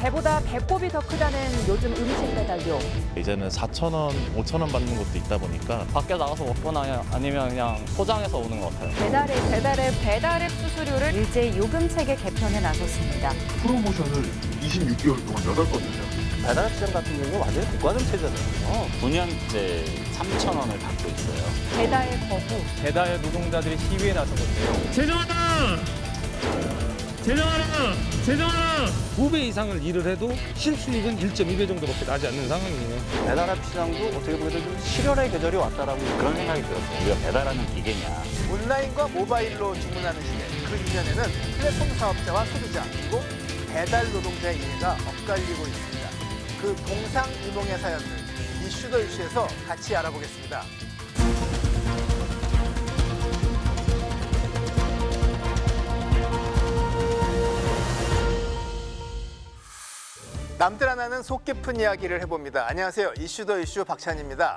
배보다 배꼽이 더 크다는 요즘 음식 배달료. 이제는 4,000원, 5,000원 받는 것도 있다 보니까 밖에 나가서 먹거나 아니면 그냥 포장해서 오는 것 같아요. 배달앱 수수료를 일제히 요금체계 개편에 나섰습니다. 프로모션을 26개월 동안 8번 배달 시장 같은 경우는 완전히 독과점 체제잖아요. 9년째 3,000원을 받고 있어요. 배달 거부. 배달 노동자들이 시위에 나서는데요. 제정하라! 제정하라! 제정하라! 2배 이상을 일을 해도 실수익은 1.2배 정도밖에 나지 않는 상황이에요. 배달앱 시장도 어떻게 보면 좀 실현의 계절이 왔다라고 그런 생각이 들었어요. 우리가 배달하는 기계냐. 온라인과 모바일로 주문하는 시대, 그 이면에는 플랫폼 사업자와 소비자 그리고 배달 노동자의 이해가 엇갈리고 있습니다. 그 동상이몽의 사연들 이슈 더 이슈에서 같이 알아보겠습니다. 남들 하나는 속 깊은 이야기를 해봅니다. 안녕하세요. 이슈 더 이슈 박찬입니다.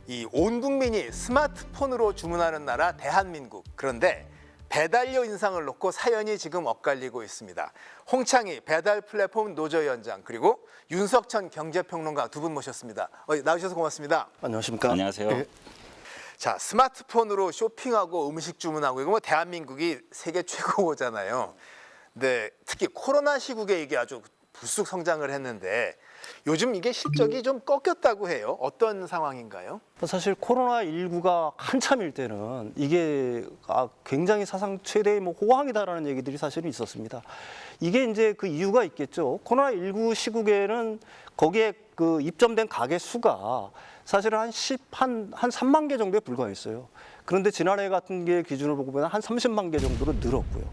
이 온 국민이 스마트폰으로 주문하는 나라 대한민국. 그런데 배달료 인상을 놓고 사연이 지금 엇갈리고 있습니다. 홍창희 배달 플랫폼 노조위원장 그리고 윤석천 경제평론가 두 분 모셨습니다. 나오셔서 고맙습니다. 안녕하십니까? 안녕하세요. 네. 자, 스마트폰으로 쇼핑하고 음식 주문하고 이거 뭐 대한민국이 세계 최고잖아요. 근데 특히 코로나 시국에 이게 아주 불쑥 성장을 했는데 요즘 이게 실적이 좀 꺾였다고 해요. 어떤 상황인가요? 사실 코로나19가 한참일 때는 이게 굉장히 사상 최대의 호황이다라는 얘기들이 사실은 있었습니다. 이게 이제 그 이유가 있겠죠. 코로나19 시국에는 거기에 그 입점된 가게 수가 사실은 한 3만 개 정도에 불과했어요. 그런데 지난해 같은 게 기준으로 보면 한 30만 개 정도로 늘었고요.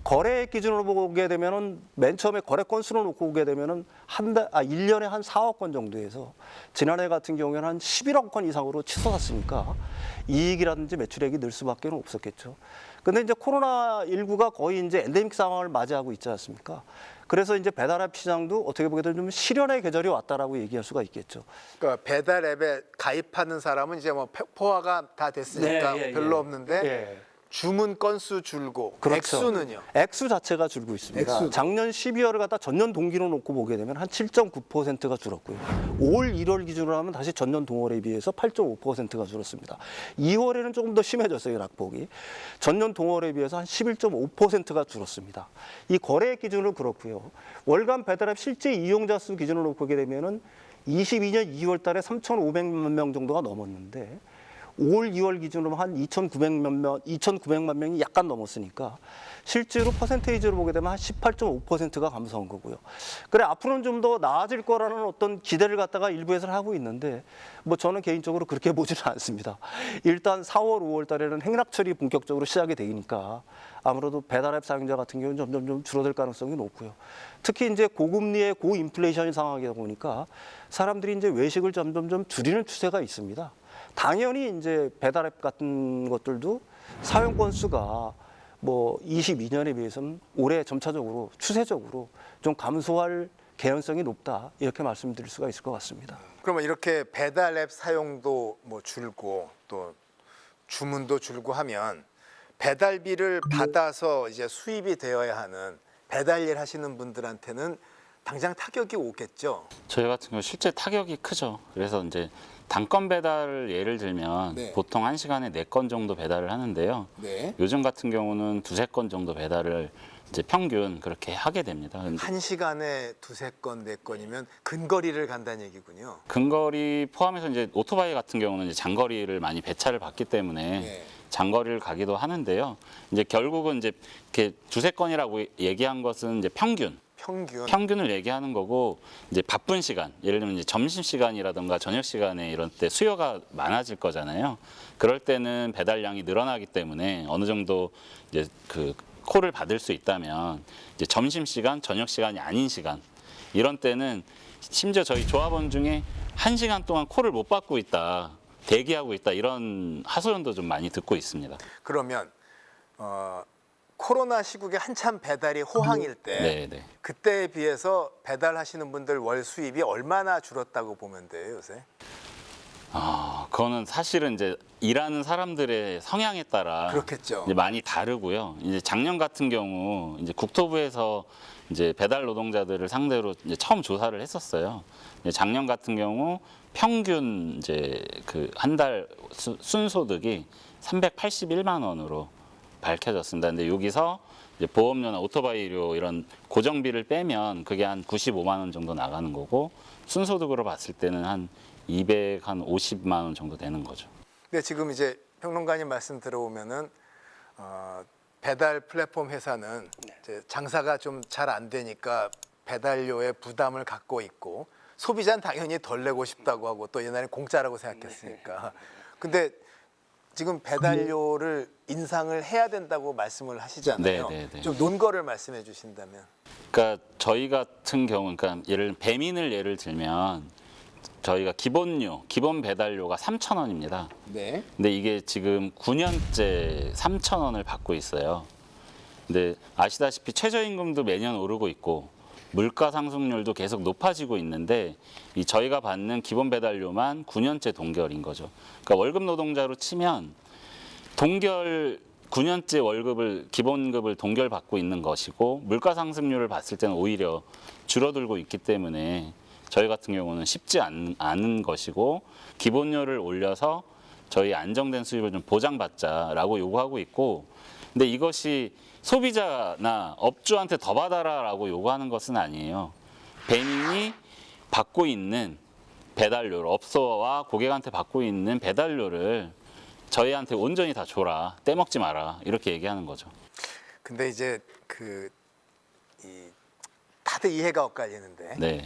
거래 기준으로 보게 되면은 맨 처음에 거래 건수로 놓고 보게 되면은 1년에 한 4억 건 정도에서 지난해 같은 경우에는 한 11억 건 이상으로 치솟았으니까 이익이라든지 매출액이 늘 수밖에 없었겠죠. 근데 이제 코로나19가 거의 이제 엔데믹 상황을 맞이하고 있지 않습니까? 그래서 이제 배달앱 시장도 어떻게 보게 되면 좀 실현의 계절이 왔다라고 얘기할 수가 있겠죠. 그러니까 배달 앱에 가입하는 사람은 이제 뭐 포화가 다 됐으니까 네, 별로 없는데 예. 주문 건수 줄고 그렇죠. 액수는요? 액수 자체가 줄고 있습니다. 액수. 작년 12월을 갖다 전년 동기로 놓고 보게 되면 한 7.9%가 줄었고요. 5월, 1월 기준으로 하면 다시 전년 동월에 비해서 8.5%가 줄었습니다. 2월에는 조금 더 심해졌어요, 낙폭이. 전년 동월에 비해서 한 11.5%가 줄었습니다. 이 거래액 기준으로 그렇고요. 월간 배달앱 실제 이용자 수 기준으로 보게 되면은 22년 2월 달에 3,500만 명 정도가 넘었는데 5월, 2월 기준으로 한 2,900만 명이 약간 넘었으니까 실제로 퍼센테이지로 보게 되면 한 18.5%가 감소한 거고요. 그래 앞으로는 좀 더 나아질 거라는 어떤 기대를 갖다가 일부에서는 하고 있는데 뭐 저는 개인적으로 그렇게 보지는 않습니다. 일단 4월, 5월 달에는 행락철이 본격적으로 시작이 되니까 아무래도 배달앱 사용자 같은 경우는 점점 좀 줄어들 가능성이 높고요. 특히 이제 고금리의 고인플레이션 상황이다 보니까 사람들이 이제 외식을 점점 좀 줄이는 추세가 있습니다. 당연히 이제 배달앱 같은 것들도 사용 건수가 뭐 22년에 비해서는 올해 점차적으로 추세적으로 좀 감소할 개연성이 높다 이렇게 말씀드릴 수가 있을 것 같습니다. 그러면 이렇게 배달앱 사용도 뭐 줄고 또 주문도 줄고 하면 배달비를 받아서 이제 수입이 되어야 하는 배달일 하시는 분들한테는 당장 타격이 오겠죠. 저희 같은 경우 실제 타격이 크죠. 그래서 이제 단건 배달을 예를 들면 네. 보통 1시간에 4건 정도 배달을 하는데요. 네. 요즘 같은 경우는 2-3건 정도 배달을 이제 평균 그렇게 하게 됩니다. 근데 한 시간에 2-3건, 4건이면 근거리를 간다는 얘기군요. 근거리 포함해서 이제 오토바이 같은 경우는 이제 장거리를 많이 배차를 받기 때문에 네. 장거리를 가기도 하는데요. 이제 결국은 이제 이렇게 2-3건이라고 얘기한 것은 이제 평균을 얘기하는 거고 이제 바쁜 시간, 예를 들면 이제 점심 시간이라든가 저녁 시간에 이런 때 수요가 많아질 거잖아요. 그럴 때는 배달량이 늘어나기 때문에 어느 정도 이제 그 콜을 받을 수 있다면 이제 점심 시간, 저녁 시간이 아닌 시간 이런 때는 심지어 저희 조합원 중에 1시간 동안 콜을 못 받고 있다, 대기하고 있다 이런 하소연도 좀 많이 듣고 있습니다. 그러면 코로나 시국에 한참 배달이 호황일 때 네. 그때에 비해서 배달하시는 분들 월 수입이 얼마나 줄었다고 보면 돼요, 요새? 그거는 사실은 이제 일하는 사람들의 성향에 따라 그렇겠죠. 이제 많이 다르고요. 이제 작년 같은 경우 이제 국토부에서 이제 배달 노동자들을 상대로 이제 처음 조사를 했었어요. 이제 작년 같은 경우 평균 이제 그 한 달 순소득이 381만 원으로 밝혀졌습니다. 근데 여기서 이제 보험료나 오토바이료 이런 고정비를 빼면 그게 한 95만 원 정도 나가는 거고 순소득으로 봤을 때는 한 250만 원 정도 되는 거죠. 근데 지금 이제 평론가님 말씀 들어보면은 배달 플랫폼 회사는 이제 장사가 좀 잘 안 되니까 배달료에 부담을 갖고 있고 소비자는 당연히 덜 내고 싶다고 하고 또 옛날에 공짜라고 생각했으니까. 근데 지금 배달료를 인상을 해야 된다고 말씀을 하시잖아요. 좀 논거를 말씀해 주신다면. 그러니까 저희 같은 경우, 그러니까 배민을 들면 저희가 기본 배달료가 3,000원입니다. 네. 근데 이게 지금 9년째 3,000원을 받고 있어요. 근데 아시다시피 최저임금도 매년 오르고 있고 물가 상승률도 계속 높아지고 있는데 이 저희가 받는 기본 배달료만 9년째 동결인 거죠. 그러니까 월급 노동자로 치면 동결 9년째 월급을 기본급을 동결 받고 있는 것이고 물가 상승률을 봤을 때는 오히려 줄어들고 있기 때문에 저희 같은 경우는 쉽지 않은 것이고 기본료를 올려서 저희 안정된 수입을 좀 보장받자라고 요구하고 있고 근데 이것이 소비자나 업주한테 더 받아라라고 요구하는 것은 아니에요. 배민이 받고 있는 배달료를 업소와 고객한테 받고 있는 배달료를 저희한테 온전히 다 줘라, 떼먹지 마라 이렇게 얘기하는 거죠. 근데 이제 다들 이해가 엇갈리는데 네.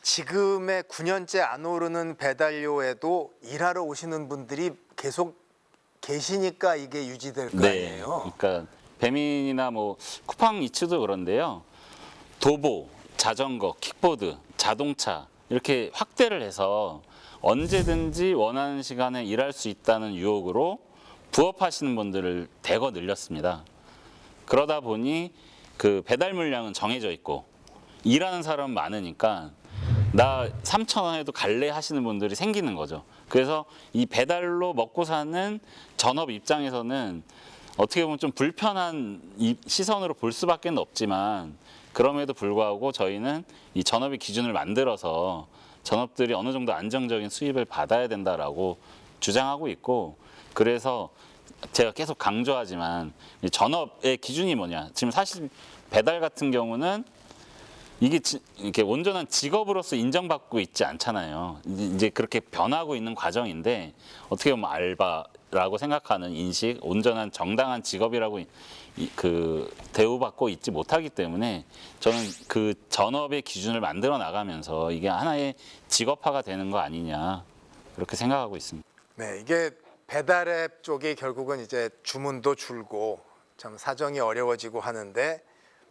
지금의 9년째 안 오르는 배달료에도 일하러 오시는 분들이 계속 계시니까 이게 유지될 거 아니에요. 그러니까 배민이나 뭐 쿠팡이츠도 그런데요. 도보, 자전거, 킥보드, 자동차 이렇게 확대를 해서 언제든지 원하는 시간에 일할 수 있다는 유혹으로 부업하시는 분들을 대거 늘렸습니다. 그러다 보니 그 배달 물량은 정해져 있고 일하는 사람 많으니까 나 3,000원 해도 갈래 하시는 분들이 생기는 거죠. 그래서 이 배달로 먹고 사는 전업 입장에서는 어떻게 보면 좀 불편한 시선으로 볼 수밖에 없지만 그럼에도 불구하고 저희는 이 전업의 기준을 만들어서 전업들이 어느 정도 안정적인 수입을 받아야 된다라고 주장하고 있고 그래서 제가 계속 강조하지만 이 전업의 기준이 뭐냐. 지금 사실 배달 같은 경우는 이게 이렇게 온전한 직업으로서 인정받고 있지 않잖아요. 이제 그렇게 변하고 있는 과정인데 어떻게 보면 알바라고 생각하는 인식, 온전한 정당한 직업이라고 대우받고 있지 못하기 때문에 저는 그 전업의 기준을 만들어 나가면서 이게 하나의 직업화가 되는 거 아니냐 그렇게 생각하고 있습니다. 네, 이게 배달앱 쪽이 결국은 이제 주문도 줄고 참 사정이 어려워지고 하는데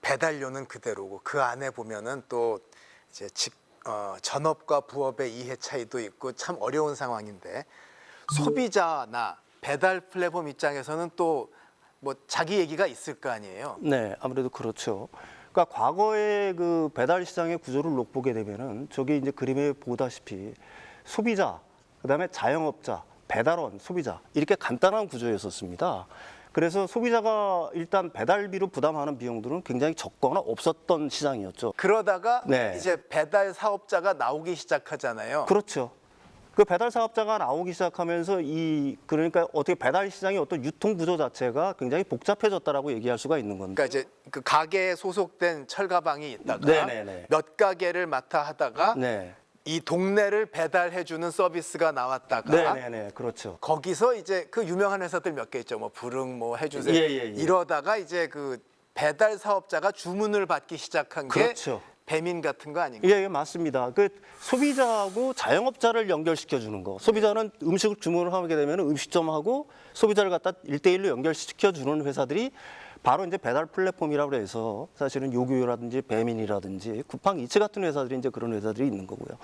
배달료는 그대로고 그 안에 보면은 또 이제 전업과 부업의 이해 차이도 있고 참 어려운 상황인데 소비자나 배달 플랫폼 입장에서는 또 뭐 자기 얘기가 있을 거 아니에요. 네, 아무래도 그렇죠. 그러니까 과거의 그 배달 시장의 구조를 보게 되면은 저기 이제 그림에 보다시피 소비자, 그다음에 자영업자, 배달원, 소비자 이렇게 간단한 구조였었습니다. 그래서 소비자가 일단 배달비로 부담하는 비용들은 굉장히 적거나 없었던 시장이었죠. 그러다가 네. 이제 배달 사업자가 나오기 시작하잖아요. 그렇죠. 그 배달 사업자가 나오기 시작하면서 그러니까 어떻게 배달 시장의 어떤 유통 구조 자체가 굉장히 복잡해졌다라고 얘기할 수가 있는 건데. 그러니까 이제 그 가게에 소속된 철가방이 있다가 네네네. 몇 가게를 맡아 하다가 네. 이 동네를 배달해주는 서비스가 나왔다가 네네네. 그렇죠. 거기서 이제 그 유명한 회사들 몇 개 있죠. 뭐 부릉 뭐 해주세요. 예. 이러다가 이제 그 배달 사업자가 주문을 받기 시작한 게 그렇죠. 배민 같은 거 아닌가요? 예, 맞습니다. 그 소비자하고 자영업자를 연결시켜 주는 거. 소비자는 음식을 주문을 하게 되면 음식점하고 소비자를 갖다 1대1로 연결시켜 주는 회사들이 바로 이제 배달 플랫폼이라고 해서 사실은 요교요라든지 배민이라든지 쿠팡 이츠 같은 회사들이 이제 그런 회사들이 있는 거고요.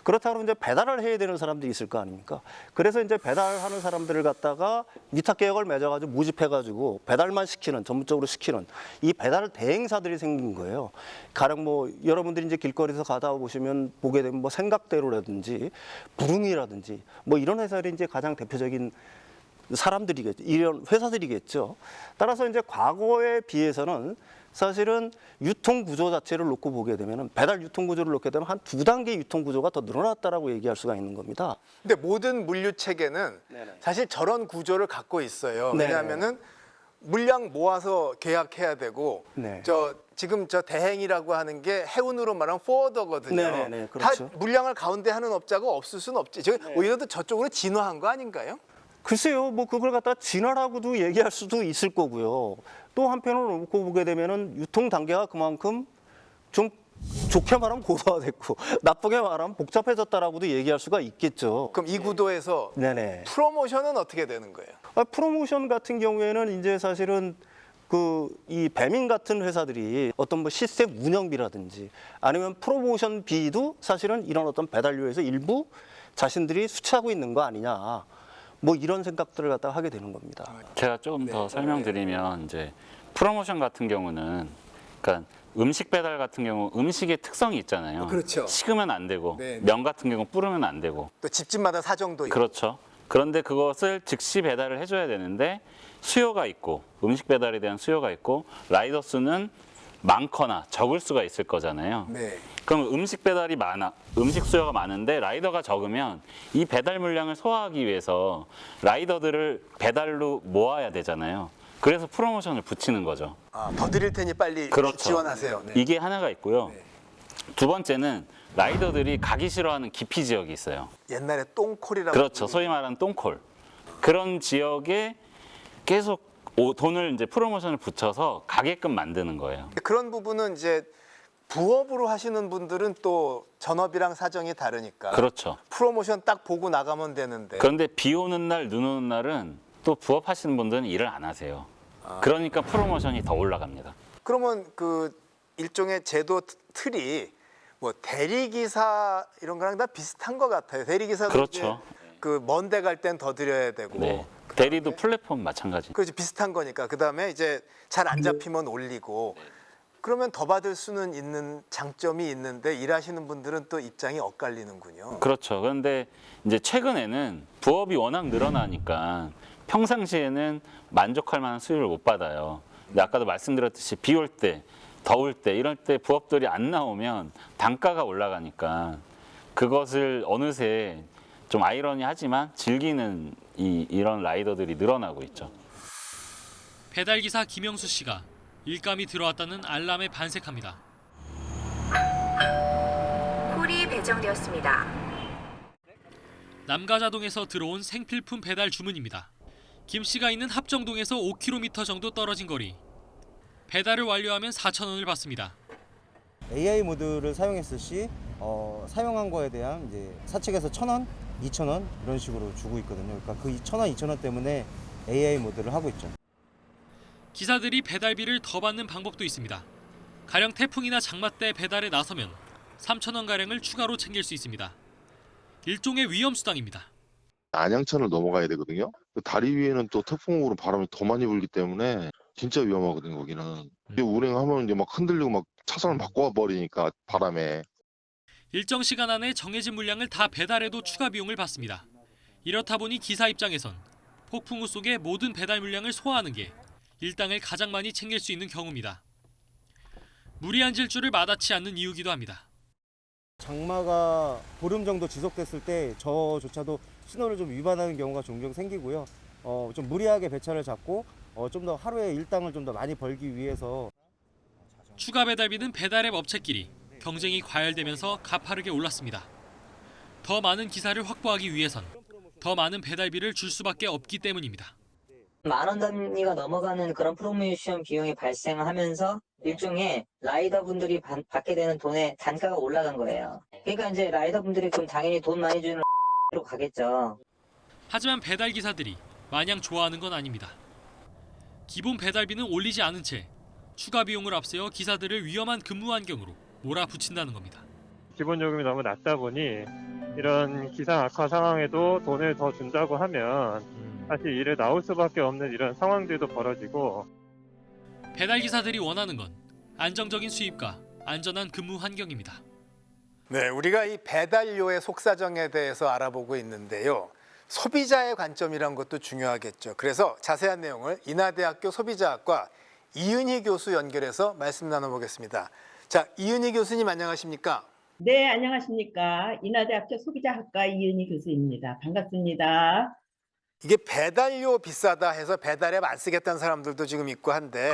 그렇다고 이제 배달을 해야 되는 사람들이 있을 거 아닙니까? 그래서 이제 배달하는 사람들을 갖다가 위탁 계약을 맺어가지고 모집해가지고 배달만 시키는, 전문적으로 시키는 이 배달 대행사들이 생긴 거예요. 가령 뭐 여러분들이 이제 길거리에서 가다 보시면 보게 되면 뭐 생각대로라든지 부릉이라든지 뭐 이런 회사들이 이제 가장 대표적인 사람들이겠죠. 이런 회사들이겠죠. 따라서 이제 과거에 비해서는 사실은 유통 구조 자체를 놓고 보게 되면은 배달 유통 구조를 놓게 되면 한 2단계 유통 구조가 더 늘어났다라고 얘기할 수가 있는 겁니다. 근데 모든 물류 체계는 사실 저런 구조를 갖고 있어요. 네네. 왜냐하면은 물량 모아서 계약해야 되고 네. 지금 저 대행이라고 하는 게 해운으로 말하면 포워더거든요. 네네네, 그렇죠. 다 물량을 가운데 하는 업자가 없을 수는 없지. 오히려 더 저쪽으로 진화한 거 아닌가요? 글쎄요, 뭐 그걸 갖다 진화라고도 얘기할 수도 있을 거고요. 또 한편으로 놓고 보게 되면은 유통 단계가 그만큼 좀 좋게 말하면 고도화됐고 나쁘게 말하면 복잡해졌다라고도 얘기할 수가 있겠죠. 그럼 이 구도에서 네네. 프로모션은 어떻게 되는 거예요? 프로모션 같은 경우에는 이제 사실은 이 배민 같은 회사들이 어떤 뭐 시스템 운영비라든지 아니면 프로모션비도 사실은 이런 어떤 배달료에서 일부 자신들이 수취하고 있는 거 아니냐. 뭐 이런 생각들을 갖다가 하게 되는 겁니다. 제가 조금 더 설명드리면 이제 프로모션 같은 경우는 그러니까 음식 배달 같은 경우 음식의 특성이 있잖아요. 그렇죠. 식으면 안 되고 네. 면 같은 경우 뿌르면 안 되고 또 집집마다 사정도 있고. 그렇죠. 그런데 그것을 즉시 배달을 해줘야 되는데 수요가 있고 음식 배달에 대한 수요가 있고 라이더 수는 많거나 적을 수가 있을 거잖아요. 네. 그럼 음식 배달이 많아, 음식 수요가 많은데 라이더가 적으면 이 배달 물량을 소화하기 위해서 라이더들을 배달로 모아야 되잖아요. 그래서 프로모션을 붙이는 거죠. 더 드릴 테니 빨리 그렇죠. 지원하세요. 네. 이게 하나가 있고요. 두 번째는 라이더들이 가기 싫어하는 기피 지역이 있어요. 옛날에 똥콜이라고. 그렇죠. 소위 말하는 똥콜. 그런 지역에 계속 돈을 이제 프로모션을 붙여서 가게끔 만드는 거예요. 그런 부분은 이제 부업으로 하시는 분들은 또 전업이랑 사정이 다르니까. 그렇죠. 프로모션 딱 보고 나가면 되는데. 그런데 비 오는 날, 눈 오는 날은 또 부업 하시는 분들은 일을 안 하세요. 그러니까 프로모션이 더 올라갑니다. 그러면 그 일종의 제도 틀이 뭐 대리기사 이런 거랑 다 비슷한 것 같아요. 대리기사도 그렇죠. 그 먼데 갈 땐 더 드려야 되고. 네. 대리도 플랫폼 마찬가지. 그렇지, 비슷한 거니까. 그다음에 이제 잘 안 잡히면 올리고. 그러면 더 받을 수는 있는 장점이 있는데 일하시는 분들은 또 입장이 엇갈리는군요. 그렇죠. 그런데 이제 최근에는 부업이 워낙 늘어나니까 평상시에는 만족할 만한 수익을 못 받아요. 근데 아까도 말씀드렸듯이 비 올 때, 더울 때 이럴 때 부업들이 안 나오면 단가가 올라가니까 그것을 어느새 좀 아이러니하지만 즐기는 이런 라이더들이 늘어나고 있죠. 배달기사 김영수 씨가 일감이 들어왔다는 알람에 반색합니다. 콜이 배정되었습니다. 남가자동에서 들어온 생필품 배달 주문입니다. 김 씨가 있는 합정동에서 5km 정도 떨어진 거리. 배달을 완료하면 4,000원을 받습니다. AI 모드를 사용했을 시 사용한 거에 대한 이제 사측에서 1,000원, 2,000원 이런 식으로 주고 있거든요. 그러니까 그 1,000원, 2,000원 때문에 AI 모드를 하고 있죠. 기사들이 배달비를 더 받는 방법도 있습니다. 가령 태풍이나 장마 때 배달에 나서면 3,000원가량을 추가로 챙길 수 있습니다. 일종의 위험수당입니다. 안양천을 넘어가야 되거든요. 그 다리 위에는 또 태풍으로 바람이 더 많이 불기 때문에 진짜 위험하거든요. 거기는. 운행하면 이제 막 흔들리고 막 차선을 바꿔버리니까 바람에. 일정 시간 안에 정해진 물량을 다 배달해도 추가 비용을 받습니다. 이렇다 보니 기사 입장에선 폭풍우 속에 모든 배달 물량을 소화하는 게 일당을 가장 많이 챙길 수 있는 경우입니다. 무리한 질주를 마다치 않는 이유기도 합니다. 장마가 보름 정도 지속됐을 때 저조차도 신호를 좀 위반하는 경우가 종종 생기고요. 좀 무리하게 배차를 잡고 좀 더 하루에 일당을 좀 더 많이 벌기 위해서 추가 배달비는 배달앱 업체끼리 경쟁이 과열되면서 가파르게 올랐습니다. 더 많은 기사를 확보하기 위해선 더 많은 배달비를 줄 수밖에 없기 때문입니다. 10,000원 단위가 넘어가는 그런 프로모션 비용이 발생하면서 일종의 라이더분들이 받게 되는 돈의 단가가 올라간 거예요. 그러니까 이제 라이더분들이 그럼 당연히 돈 많이 주는 로 가겠죠. 하지만 배달 기사들이 마냥 좋아하는 건 아닙니다. 기본 배달비는 올리지 않은 채 추가 비용을 앞세워 기사들을 위험한 근무 환경으로 몰아붙인다는 겁니다. 기본 요금이 너무 낮다 보니 이런 기상 악화 상황에도 돈을 더 준다고 하면 사실 일에 나올 수밖에 없는 이런 상황들도 벌어지고. 배달 기사들이 원하는 건 안정적인 수입과 안전한 근무 환경입니다. 네, 우리가 이 배달료의 속사정에 대해서 알아보고 있는데요. 소비자의 관점이란 것도 중요하겠죠. 그래서 자세한 내용을 인하대학교 소비자학과 이은희 교수 연결해서 말씀 나눠보겠습니다. 자, 이은희 교수님 안녕하십니까? 네, 안녕하십니까. 인하대학교 소비자학과 이은희 교수입니다. 반갑습니다. 이게 배달료 비싸다 해서 배달앱 안 쓰겠다는 사람들도 지금 있고 한데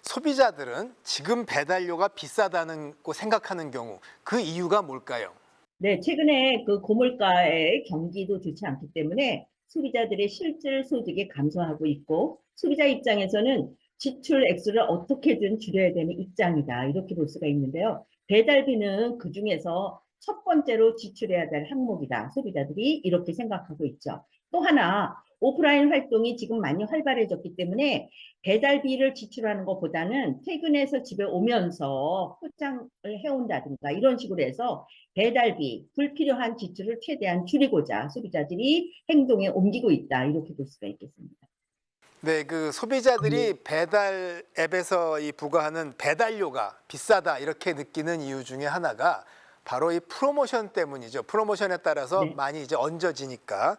소비자들은 지금 배달료가 비싸다는 거 생각하는 경우 그 이유가 뭘까요? 네, 최근에 그 고물가의 경기도 좋지 않기 때문에 소비자들의 실질 소득이 감소하고 있고 소비자 입장에서는 지출 액수를 어떻게든 줄여야 되는 입장이다. 이렇게 볼 수가 있는데요. 배달비는 그중에서 첫 번째로 지출해야 될 항목이다. 소비자들이 이렇게 생각하고 있죠. 또 하나, 오프라인 활동이 지금 많이 활발해졌기 때문에 배달비를 지출하는 것보다는 퇴근해서 집에 오면서 포장을 해온다든가 이런 식으로 해서 배달비, 불필요한 지출을 최대한 줄이고자 소비자들이 행동에 옮기고 있다. 이렇게 볼 수가 있겠습니다. 네, 그 소비자들이 배달 앱에서 이 부과하는 배달료가 비싸다 이렇게 느끼는 이유 중에 하나가 바로 이 프로모션 때문이죠. 프로모션에 따라서 네. 많이 이제 얹어지니까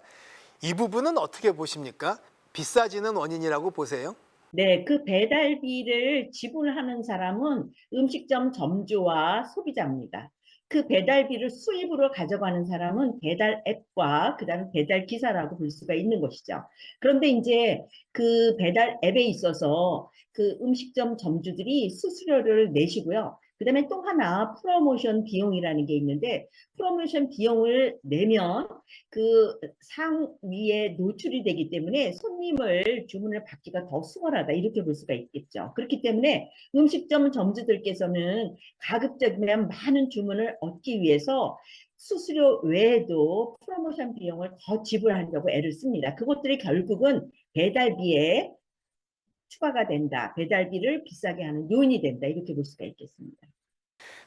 이 부분은 어떻게 보십니까? 비싸지는 원인이라고 보세요? 네, 그 배달비를 지불하는 사람은 음식점 점주와 소비자입니다. 그 배달비를 수입으로 가져가는 사람은 배달 앱과 그다음에 배달 기사라고 볼 수가 있는 것이죠. 그런데 이제 그 배달 앱에 있어서 그 음식점 점주들이 수수료를 내시고요. 그다음에 또 하나 프로모션 비용이라는 게 있는데 프로모션 비용을 내면 그 상위에 노출이 되기 때문에 손님을 주문을 받기가 더 수월하다 이렇게 볼 수가 있겠죠. 그렇기 때문에 음식점 점주들께서는 가급적이면 많은 주문을 얻기 위해서 수수료 외에도 프로모션 비용을 더 지불하려고 애를 씁니다. 그것들이 결국은 배달비에 추가가 된다. 배달비를 비싸게 하는 요인이 된다. 이렇게 볼 수가 있겠습니다.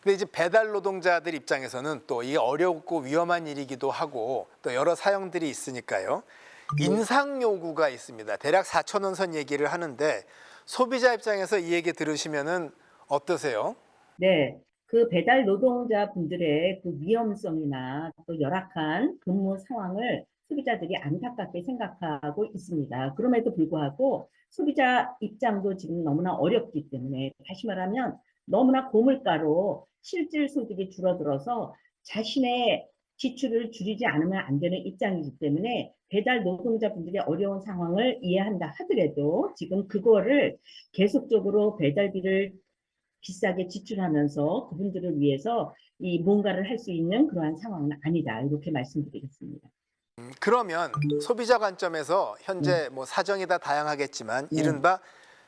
근데 이제 배달 노동자들 입장에서는 또 이게 어렵고 위험한 일이기도 하고 또 여러 사정들이 있으니까요. 인상 요구가 있습니다. 대략 4,000원 선 얘기를 하는데 소비자 입장에서 이 얘기 들으시면은 어떠세요? 네. 그 배달 노동자분들의 그 위험성이나 또 열악한 근무 상황을 소비자들이 안타깝게 생각하고 있습니다. 그럼에도 불구하고 소비자 입장도 지금 너무나 어렵기 때문에 다시 말하면 너무나 고물가로 실질 소득이 줄어들어서 자신의 지출을 줄이지 않으면 안 되는 입장이기 때문에 배달 노동자분들의 어려운 상황을 이해한다 하더라도 지금 그거를 계속적으로 배달비를 비싸게 지출하면서 그분들을 위해서 이 뭔가를 할 수 있는 그러한 상황은 아니다. 이렇게 말씀드리겠습니다. 그러면 소비자 관점에서 현재 뭐 사정이 다 다양하겠지만 이른바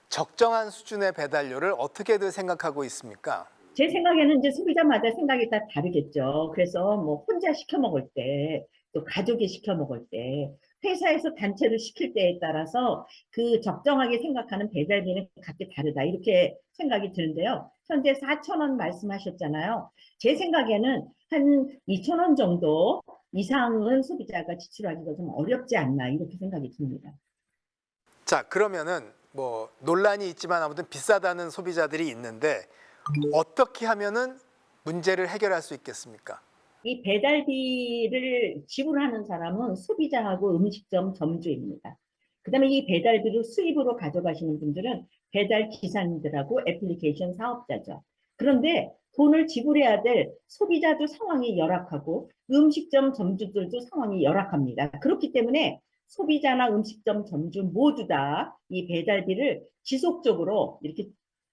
적정한 수준의 배달료를 어떻게들 생각하고 있습니까? 제 생각에는 이제 소비자마다 생각이 다 다르겠죠. 그래서 뭐 혼자 시켜 먹을 때, 또 가족이 시켜 먹을 때, 회사에서 단체로 시킬 때에 따라서 그 적정하게 생각하는 배달비는 각기 다르다. 이렇게 생각이 드는데요. 현재 4,000원 말씀하셨잖아요. 제 생각에는 한 2,000원 정도 이상은 소비자가 지출하기가 좀 어렵지 않나 이렇게 생각이 듭니다. 자, 그러면은 뭐 논란이 있지만 아무튼 비싸다는 소비자들이 있는데 어떻게 하면은 문제를 해결할 수 있겠습니까? 이 배달비를 지불하는 사람은 소비자하고 음식점 점주입니다. 그다음에 이 배달비를 수입으로 가져가시는 분들은 배달 기사님들하고 애플리케이션 사업자죠. 그런데 돈을 지불해야 될 소비자도 상황이 열악하고 음식점 점주들도 상황이 열악합니다. 그렇기 때문에 소비자나 음식점 점주 모두 다 이 배달비를 지속적으로 이렇게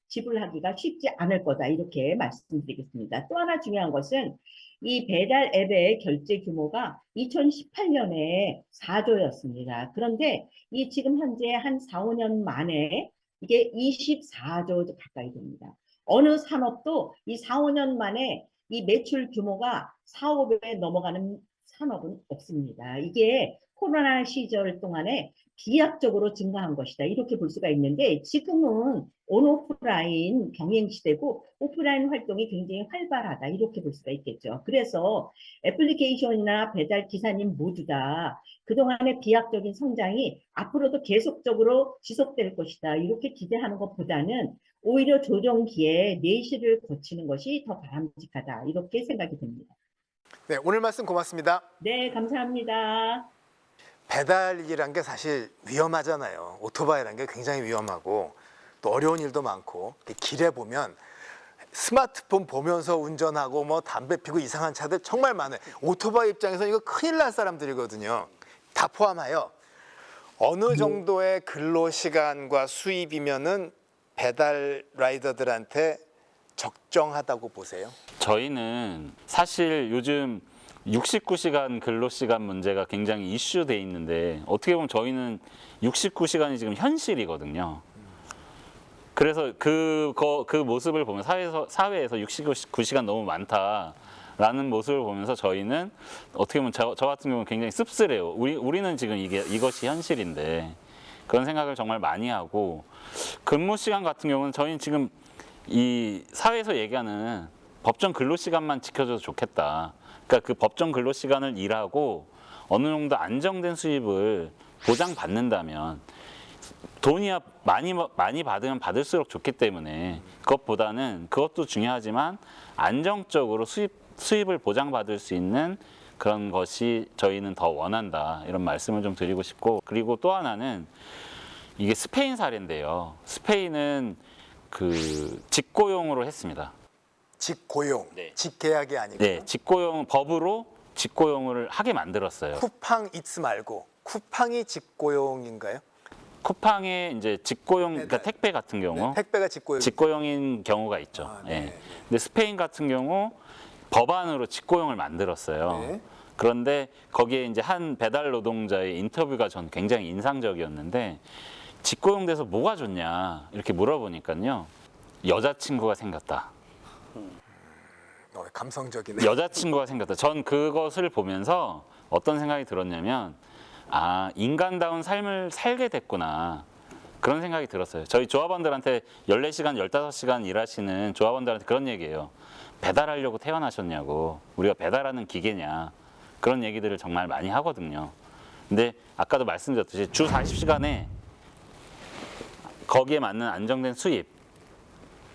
지불하기가 쉽지 않을 거다 이렇게 말씀드리겠습니다. 또 하나 중요한 것은 이 배달 앱의 결제 규모가 2018년에 4조였습니다. 그런데 이 지금 현재 한 4, 5년 만에 이게 24조 가까이 됩니다. 어느 산업도 이 4, 5년 만에 이 매출 규모가 4, 5배 넘어가는 산업은 없습니다. 이게 코로나 시절 동안에 비약적으로 증가한 것이다. 이렇게 볼 수가 있는데 지금은 온오프라인 병행 시대고 오프라인 활동이 굉장히 활발하다. 이렇게 볼 수가 있겠죠. 그래서 애플리케이션이나 배달 기사님 모두 다 그동안의 비약적인 성장이 앞으로도 계속적으로 지속될 것이다. 이렇게 기대하는 것보다는 오히려 조정기에 내실을 거치는 것이 더 바람직하다. 이렇게 생각이 듭니다. 네, 오늘 말씀 고맙습니다. 네, 감사합니다. 배달이란 게 사실 위험하잖아요. 오토바이란 게 굉장히 위험하고 또 어려운 일도 많고 길에 보면 스마트폰 보면서 운전하고 뭐 담배 피고 이상한 차들 정말 많아요. 오토바이 입장에서 이거 큰일 날 사람들이거든요. 다 포함하여 어느 정도의 근로시간과 수입이면은 배달 라이더들한테 적정하다고 보세요? 저희는 사실 요즘 69시간 근로시간 문제가 굉장히 이슈돼 있는데 어떻게 보면 저희는 69시간이 지금 현실이거든요. 그래서 그 모습을 보면 사회에서 69시간 너무 많다라는 모습을 보면서 저희는 어떻게 보면 저 같은 경우는 굉장히 씁쓸해요. 우리는 지금 이것이 현실인데 그런 생각을 정말 많이 하고 근무 시간 같은 경우는 저희는 지금 이 사회에서 얘기하는 법정 근로시간만 지켜줘도 좋겠다. 그러니까 그 법정 근로시간을 일하고 어느 정도 안정된 수입을 보장받는다면 돈이 많이 받으면 받을수록 좋기 때문에 그것보다는 그것도 중요하지만 안정적으로 수입을 보장받을 수 있는 그런 것이 저희는 더 원한다. 이런 말씀을 좀 드리고 싶고 그리고 또 하나는 이게 스페인 사례인데요. 스페인은 그 직고용으로 했습니다. 직고용, 네. 직계약이 아니고. 네, 직고용 법으로 직고용을 하게 만들었어요. 쿠팡 이츠 말고 쿠팡이 직고용인가요? 쿠팡의 이제 직고용, 그러니까 택배 같은 경우, 네, 택배가 직고용인 경우가 있죠. 아, 네. 네. 근데 스페인 같은 경우 법안으로 직고용을 만들었어요. 네. 그런데 거기에 이제 한 배달 노동자의 인터뷰가 전 굉장히 인상적이었는데 직고용돼서 뭐가 좋냐 이렇게 물어보니까요, 여자친구가 생겼다. 감성적이네. 여자친구가 생겼다. 전 그것을 보면서 어떤 생각이 들었냐면 아, 인간다운 삶을 살게 됐구나. 그런 생각이 들었어요. 저희 조합원들한테 14시간, 15시간 일하시는 조합원들한테 그런 얘기예요. 배달하려고 태어나셨냐고. 우리가 배달하는 기계냐. 그런 얘기들을 정말 많이 하거든요. 근데 아까도 말씀드렸듯이 주 40시간에 거기에 맞는 안정된 수입,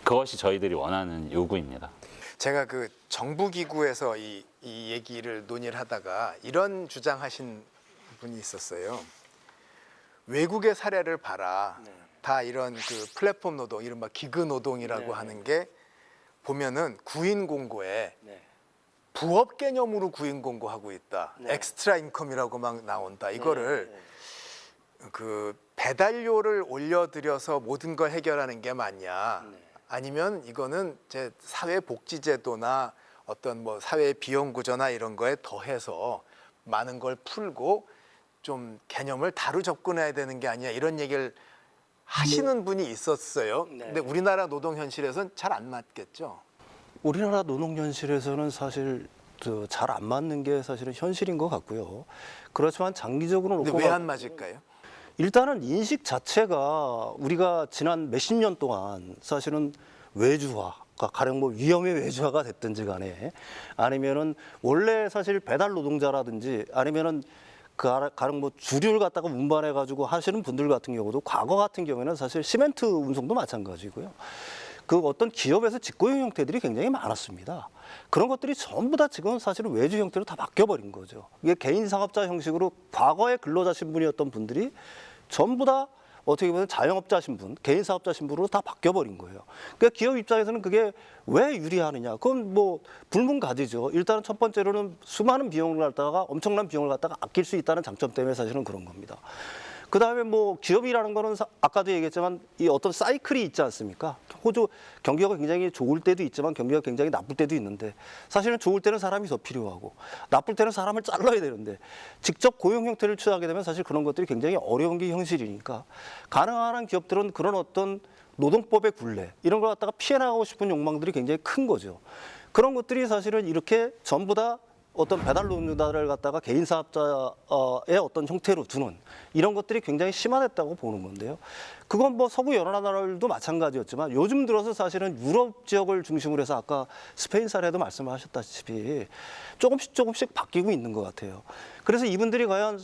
그것이 저희들이 원하는 요구입니다. 제가 그 정부기구에서 이 얘기를 논의를 하다가 이런 주장하신 분이 있었어요. 외국의 사례를 봐라. 다 이런 그 플랫폼 노동, 이른바 기그 노동이라고 하는 게 보면은 구인 공고에 부업 개념으로 구인 공고하고 있다. 엑스트라 인컴이라고 막 나온다. 이거를 그 배달료를 올려드려서 모든 걸 해결하는 게 맞냐? 아니면 이거는 제 사회복지제도나 어떤 뭐 사회 비용 구조나 이런 거에 더해서 많은 걸 풀고 좀 개념을 다루 접근해야 되는 게 아니야, 이런 얘기를 하시는 분이 있었어요. 근데 우리나라 노동 현실에서는 잘 안 맞겠죠. 우리나라 노동 현실에서는 사실 잘 안 맞는 게 사실은 현실인 것 같고요. 그렇지만 장기적으로 놓고 왜 안 맞을까요? 일단은 인식 자체가 우리가 지난 몇십 년 동안 사실은 외주화, 가령 뭐 위험의 외주화가 됐든지 간에 아니면은 원래 사실 배달 노동자라든지 아니면은 가령 뭐 주류를 갖다가 운반해 가지고 하시는 분들 같은 경우도 과거 같은 경우에는 사실 시멘트 운송도 마찬가지고요. 그 어떤 기업에서 직고용 형태들이 굉장히 많았습니다. 그런 것들이 전부 다 지금 사실은 외주 형태로 다 바뀌어버린 거죠. 이게 개인 사업자 형식으로 과거의 근로자 신분이었던 분들이 전부 다 어떻게 보면 자영업자 신분, 개인 사업자 신분으로 다 바뀌어버린 거예요. 그러니까 기업 입장에서는 그게 왜 유리하느냐? 그건 뭐 불문가지죠. 일단은 첫 번째로는 수많은 비용을 갖다가 엄청난 비용을 갖다가 아낄 수 있다는 장점 때문에 사실은 그런 겁니다. 그 다음에 뭐 기업이라는 거는 아까도 얘기했지만 이 어떤 사이클이 있지 않습니까? 호주 경기가 굉장히 좋을 때도 있지만 경기가 굉장히 나쁠 때도 있는데 사실은 좋을 때는 사람이 더 필요하고 나쁠 때는 사람을 잘라야 되는데 직접 고용 형태를 취하게 되면 사실 그런 것들이 굉장히 어려운 게 현실이니까 가능한 한 기업들은 그런 어떤 노동법의 굴레 이런 걸 갖다가 피해 나가고 싶은 욕망들이 굉장히 큰 거죠. 그런 것들이 사실은 이렇게 전부 다 어떤 배달 노동자를 갖다가 개인 사업자의 어떤 형태로 두는 이런 것들이 굉장히 심화됐다고 보는 건데요. 그건 뭐 서구 여러 나라들도 마찬가지였지만 요즘 들어서 사실은 유럽 지역을 중심으로 해서 아까 스페인 사례도 말씀하셨다시피 조금씩 바뀌고 있는 것 같아요. 그래서 이분들이 과연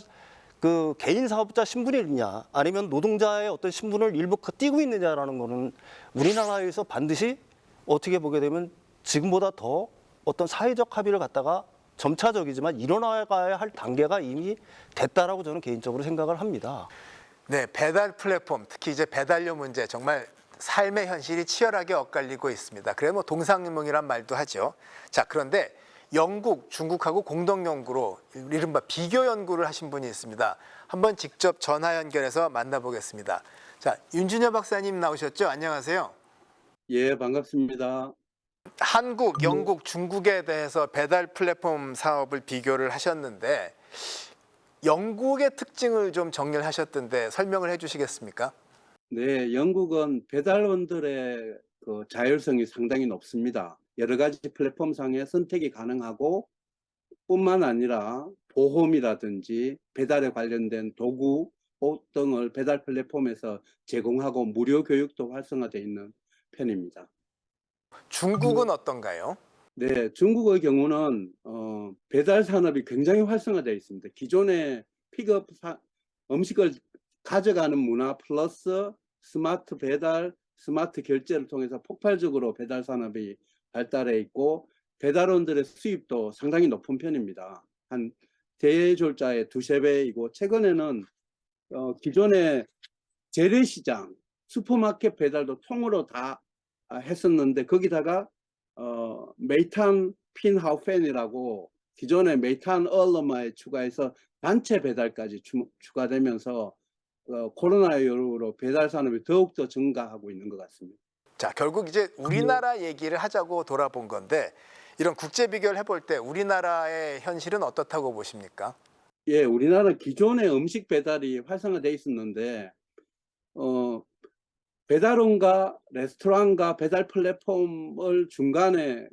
그 개인 사업자 신분이 있냐 아니면 노동자의 어떤 신분을 일부 띄고 있느냐라는 거는 우리나라에서 반드시 어떻게 보게 되면 지금보다 더 어떤 사회적 합의를 갖다가 점차적이지만 일어나가야 할 단계가 이미 됐다라고 저는 개인적으로 생각을 합니다. 네, 배달 플랫폼, 특히 이제 배달료 문제 정말 삶의 현실이 치열하게 엇갈리고 있습니다. 그래 뭐 동상이몽이란 말도 하죠. 자, 그런데 영국, 중국하고 공동 연구로 이른바 비교 연구를 하신 분이 있습니다. 한번 직접 전화 연결해서 만나보겠습니다. 자, 윤준여 박사님 나오셨죠? 안녕하세요. 예, 반갑습니다. 한국, 영국, 중국에 대해서 배달 플랫폼 사업을 비교를 하셨는데 영국의 특징을 좀 정리를 하셨던데 설명을 해주시겠습니까? 네, 영국은 배달원들의 그 자율성이 상당히 높습니다. 여러 가지 플랫폼상에 선택이 가능하고 뿐만 아니라 보험이라든지 배달에 관련된 도구, 옷 등을 배달 플랫폼에서 제공하고 무료 교육도 활성화되어 있는 편입니다. 중국은 어떤가요? 네, 중국의 경우는 배달 산업이 굉장히 활성화되어 있습니다. 기존의 픽업 음식을 가져가는 문화 플러스 스마트 배달, 스마트 결제를 통해서 폭발적으로 배달 산업이 발달해 있고 배달원들의 수입도 상당히 높은 편입니다. 한 대졸자의 2~3배이고 최근에는 기존의 재래시장, 슈퍼마켓 배달도 통으로 다 했었는데 거기다가 메이탄 핀하우펜이라고 기존의 메이탄 얼러마에 추가해서 단체 배달까지 추가되면서 코로나 이후로 배달 산업이 더욱더 증가하고 있는 것 같습니다. 자, 결국 이제 우리나라 얘기를 하자고 돌아본 건데 이런 국제 비교를 해볼 때 우리나라의 현실은 어떻다고 보십니까? 예, 우리나라 기존의 음식 배달이 활성화되어 있었는데 배달원과 레스토랑과 배달 플랫폼을 중간에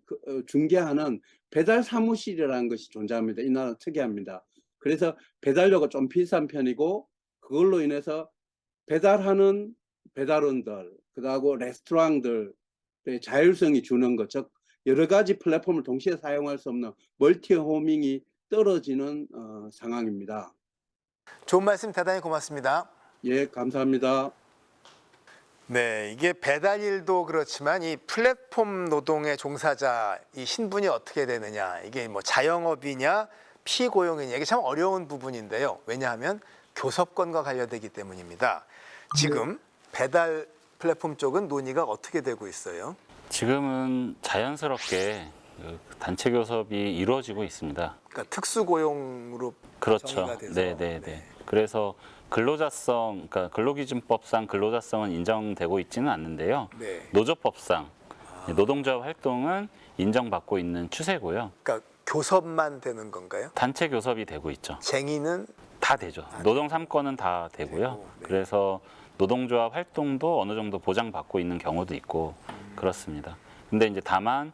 중개하는 배달 사무실이라는 것이 존재합니다. 이 나라 특이합니다. 그래서 배달료가 좀 비싼 편이고 그걸로 인해서 배달하는 배달원들, 그다음에 레스토랑들의 자율성이 주는 것, 즉 여러 가지 플랫폼을 동시에 사용할 수 없는 멀티호밍이 떨어지는 상황입니다. 좋은 말씀 대단히 고맙습니다. 예, 감사합니다. 네, 이게 배달일도 그렇지만 이 플랫폼 노동의 종사자 이 신분이 어떻게 되느냐, 이게 뭐 자영업이냐 피고용이냐 이게 참 어려운 부분인데요. 왜냐하면 교섭권과 관련되기 때문입니다. 지금 배달 플랫폼 쪽은 논의가 어떻게 되고 있어요? 지금은 자연스럽게 단체 교섭이 이루어지고 있습니다. 그러니까 특수고용으로 그렇죠. 정의가 돼서. 네. 그래서 근로자성, 그러니까 근로기준법상 근로자성은 인정되고 있지는 않는데요. 네. 노조법상 노동조합 활동은 인정받고 있는 추세고요. 그러니까 교섭만 되는 건가요? 단체 교섭이 되고 있죠. 쟁의는 다 되죠. 노동 3권은 다 되고요. 네. 그래서 노동조합 활동도 어느 정도 보장받고 있는 경우도 있고 그렇습니다. 근데 이제 다만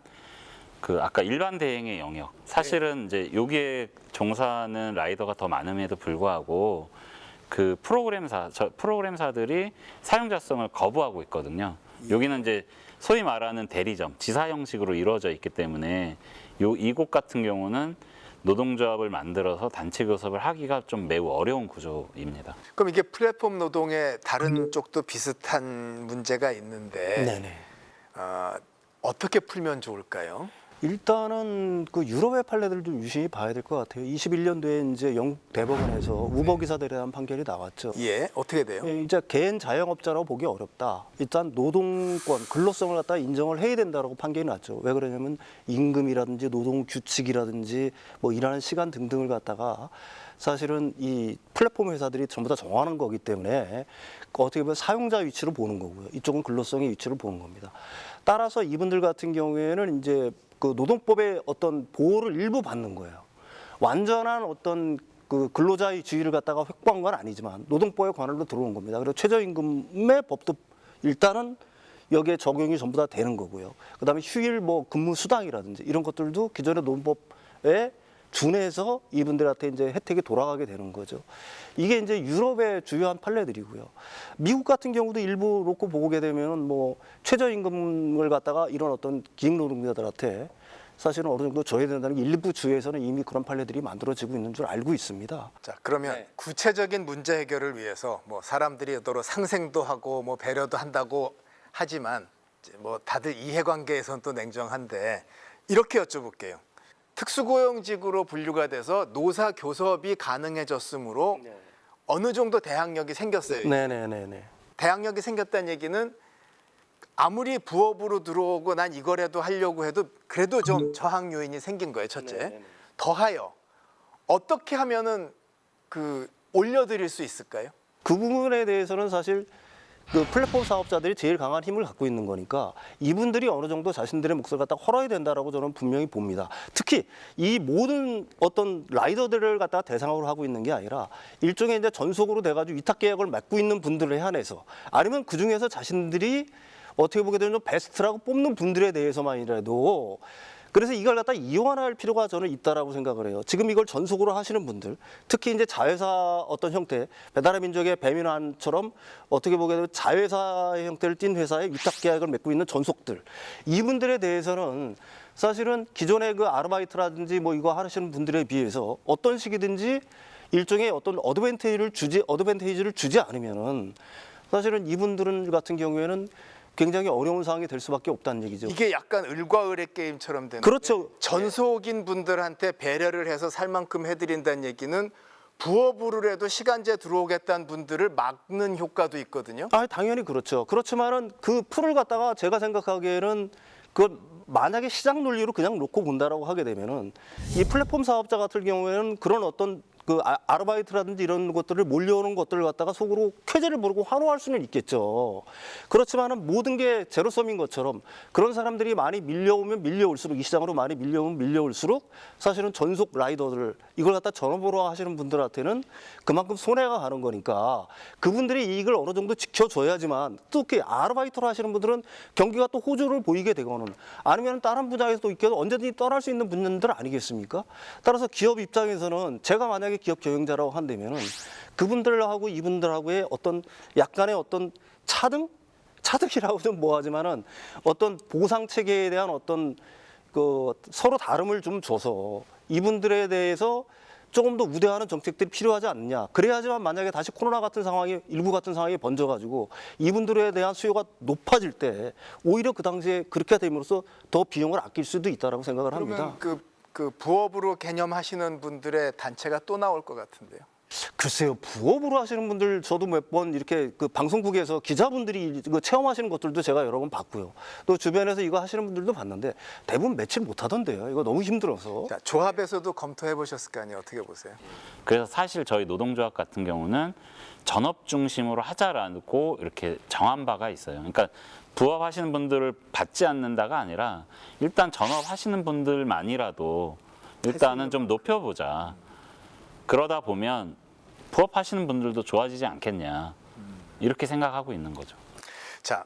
그 아까 일반 대행의 영역, 사실은 이제 여기에 종사하는 라이더가 더 많음에도 불구하고 그 프로그램사들이 사용자성을 거부하고 있거든요. 여기는 이제 소위 말하는 대리점, 지사 형식으로 이루어져 있기 때문에 이곳 같은 경우는 노동조합을 만들어서 단체 교섭을 하기가 좀 매우 어려운 구조입니다. 그럼 이게 플랫폼 노동의 다른 쪽도 비슷한 문제가 있는데 네네. 어떻게 풀면 좋을까요? 일단은 그 유럽의 판례들을 좀 유심히 봐야 될 것 같아요. 21년도에 이제 영국 대법원에서 우버 기사들에 대한 판결이 나왔죠. 예, 어떻게 돼요? 예, 이제 개인 자영업자라고 보기 어렵다. 일단 노동권, 근로성을 갖다 인정을 해야 된다라고 판결이 났죠. 왜 그러냐면 임금이라든지 노동 규칙이라든지 뭐 일하는 시간 등등을 갖다가 사실은 이 플랫폼 회사들이 전부 다 정하는 거기 때문에 어떻게 보면 사용자 위치로 보는 거고요. 이쪽은 근로성의 위치로 보는 겁니다. 따라서 이분들 같은 경우에는 이제 그 노동법의 어떤 보호를 일부 받는 거예요. 완전한 어떤 그 근로자의 주의를 갖다가 획보한 건 아니지만 노동법의 관할로 들어온 겁니다. 그리고 최저임금의 법도 일단은 여기에 적용이 전부 다 되는 거고요. 그다음에 휴일 뭐 근무 수당이라든지 이런 것들도 기존의 노동법에 둔해서 이분들한테 이제 혜택이 돌아가게 되는 거죠. 이게 이제 유럽의 주요한 판례들이고요. 미국 같은 경우도 일부 놓고 보게 되면 뭐 최저임금을 갖다가 이런 어떤 기능노동자들한테 사실은 어느 정도 줘야 된다는 게 일부 주에서는 이미 그런 판례들이 만들어지고 있는 줄 알고 있습니다. 자, 그러면 구체적인 문제 해결을 위해서 뭐 사람들이 서로 상생도 하고 뭐 배려도 한다고 하지만 이제 뭐 다들 이해관계에서는 또 냉정한데 이렇게 여쭤볼게요. 특수고용직으로 분류가 돼서 노사 교섭이 가능해졌으므로 어느 정도 대항력이 생겼어요. 네네네네. 대항력이 생겼다는 얘기는 아무리 부업으로 들어오고 난 이거라도 하려고 해도 그래도 좀 저항 요인이 생긴 거예요. 첫째. 더하여 어떻게 하면은 그 올려드릴 수 있을까요? 그 부분에 대해서는 사실 그 플랫폼 사업자들이 제일 강한 힘을 갖고 있는 거니까 이분들이 어느 정도 자신들의 몫을 갖다가 헐어야 된다라고 저는 분명히 봅니다. 특히 이 모든 어떤 라이더들을 갖다가 대상으로 하고 있는 게 아니라 일종의 이제 전속으로 돼가지고 위탁 계약을 맺고 있는 분들에 한해서 아니면 그 중에서 자신들이 어떻게 보게 되면 좀 베스트라고 뽑는 분들에 대해서만이라도 그래서 이걸 갖다 이용할 필요가 저는 있다라고 생각을 해요. 지금 이걸 전속으로 하시는 분들, 특히 이제 자회사 어떤 형태, 배달의 민족의 배민환처럼 어떻게 보게 되면 자회사의 형태를 띈 회사의 위탁 계약을 맺고 있는 전속들, 이분들에 대해서는 사실은 기존의 그 아르바이트라든지 뭐 이거 하시는 분들에 비해서 어떤 식이든지 일종의 어떤 어드밴테이지를 주지 않으면은 사실은 이분들은 같은 경우에는 굉장히 어려운 상황이 될 수밖에 없다는 얘기죠. 이게 약간 을과을의 게임처럼 되는. 그렇죠. 전속인 분들한테 배려를 해서 살 만큼 해드린다는 얘기는 부업으로라도 시간제 들어오겠다는 분들을 막는 효과도 있거든요. 아, 당연히 그렇죠. 그렇지만은 그 풀을 갖다가 제가 생각하기에는 그 만약에 시장 논리로 그냥 놓고 본다라고 하게 되면은 이 플랫폼 사업자 같은 경우에는 그런 어떤 그 아르바이트라든지 이런 것들을 몰려오는 것들을 갖다가 속으로 쾌재를 부르고 환호할 수는 있겠죠. 그렇지만은 모든 게 제로섬인 것처럼 그런 사람들이 많이 밀려오면 밀려올수록 이 시장으로 많이 밀려오면 밀려올수록 사실은 전속 라이더들 이걸 갖다 전업으로 하시는 분들한테는 그만큼 손해가 가는 거니까 그분들이 이익을 어느 정도 지켜줘야지만 특히 아르바이트로 하시는 분들은 경기가 또 호조를 보이게 되거나 아니면 다른 분야에서 또 있게 언제든지 떠날 수 있는 분들 아니겠습니까? 따라서 기업 입장에서는 제가 만약에 기업 경영자라고 한다면은 그분들하고 이분들하고의 어떤 약간의 어떤 차등이라고는 뭐하지만은 어떤 보상 체계에 대한 어떤 그 서로 다름을 좀 줘서 이분들에 대해서 조금 더 우대하는 정책들이 필요하지 않느냐. 그래야지만 만약에 다시 코로나 같은 상황이 일부 같은 상황이 번져가지고 이분들에 대한 수요가 높아질 때 오히려 그 당시에 그렇게 됨으로써 더 비용을 아낄 수도 있다라고 생각을 합니다. 그러면 그 부업으로 개념하시는 분들의 단체가 또 나올 것 같은데요. 글쎄요, 부업으로 하시는 분들 저도 몇 번 이렇게 그 방송국에서 기자분들이 그 체험하시는 것들도 제가 여러 번 봤고요. 또 주변에서 이거 하시는 분들도 봤는데 대부분 며칠 못 하던데요. 이거 너무 힘들어서. 자, 조합에서도 검토해 보셨을 거 아니에요. 어떻게 보세요? 그래서 사실 저희 노동조합 같은 경우는 전업 중심으로 하자라고 이렇게 정한 바가 있어요. 그러니까 부업 하시는 분들을 받지 않는다가 아니라 일단 전업 하시는 분들만이라도 일단은 좀 높여보자. 그러다 보면 부업 하시는 분들도 좋아지지 않겠냐. 이렇게 생각하고 있는 거죠. 자,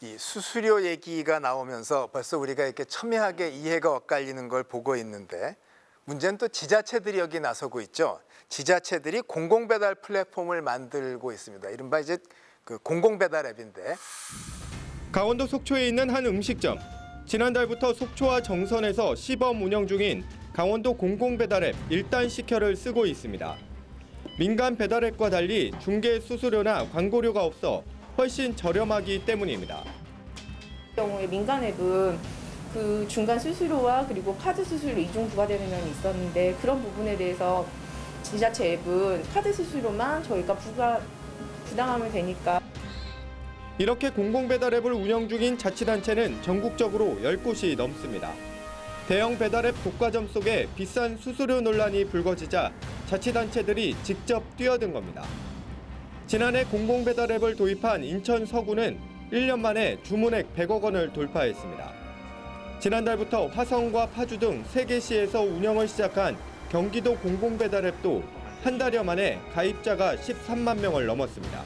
이 수수료 얘기가 나오면서 벌써 우리가 이렇게 첨예하게 이해가 엇갈리는 걸 보고 있는데 문제는 또 지자체들이 여기 나서고 있죠. 지자체들이 공공배달 플랫폼을 만들고 있습니다. 이른바 이제 그 공공배달 앱인데. 강원도 속초에 있는 한 음식점. 지난달부터 속초와 정선에서 시범 운영 중인 강원도 공공배달앱 일단 시켜를 쓰고 있습니다. 민간 배달앱과 달리 중개 수수료나 광고료가 없어 훨씬 저렴하기 때문입니다. 경우에 민간 앱은 그 중간 수수료와 그리고 카드 수수료 이중 부과되는 면이 있었는데 그런 부분에 대해서 지자체 앱은 카드 수수료만 저희가 부담하면 되니까. 이렇게 공공배달앱을 운영 중인 자치단체는 전국적으로 10곳이 넘습니다. 대형 배달앱 독과점 속에 비싼 수수료 논란이 불거지자 자치단체들이 직접 뛰어든 겁니다. 지난해 공공배달앱을 도입한 인천 서구는 1년 만에 주문액 100억 원을 돌파했습니다. 지난달부터 화성과 파주 등 3개 시에서 운영을 시작한 경기도 공공배달앱도 한 달여 만에 가입자가 13만 명을 넘었습니다.